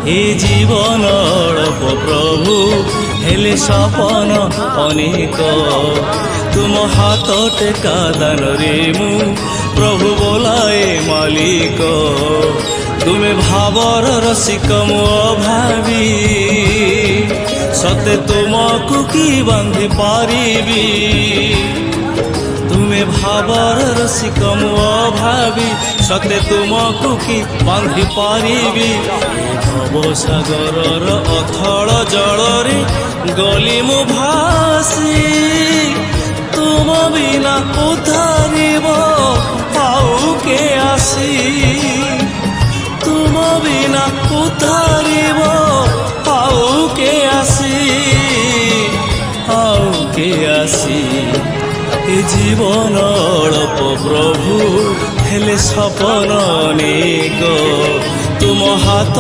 এ জীবন অল্প প্রভু হেলে সপন অনেক তুম হাত টেকা দানরে মু প্রভু ବୋଲାଏ ମାଲିକ ତୁମେ ଭାବର ରସିକ ମୁଁ ଅଭାବୀ ସତେ ତୁମକୁ କି ବାନ୍ଧି ପାରିବି ତୁମେ ଭାବର ରସିକ ମୁଁ ଅଭାବୀ ସତେ ତୁମକୁ କି ବାନ୍ଧି ପାରିବି ଭବସାଗରର ଅଥଳ ଜଳରେ ଗଲି ମୁଁ ଭାସି ତୁମ ବିନା ଉଦ୍ଧାରିବ ଆଉ କେ ଆସି ତୁମ ବିନା ଉଦ୍ଧାରିବ ଆଉ କେ ଆସି ଆଉ କେ ଆସି ଏ ଜୀବନ ଅଳ୍ପ ପ୍ରଭୁ ହେଲେ ସପନ ଅନେକ ତୁମ ହାତ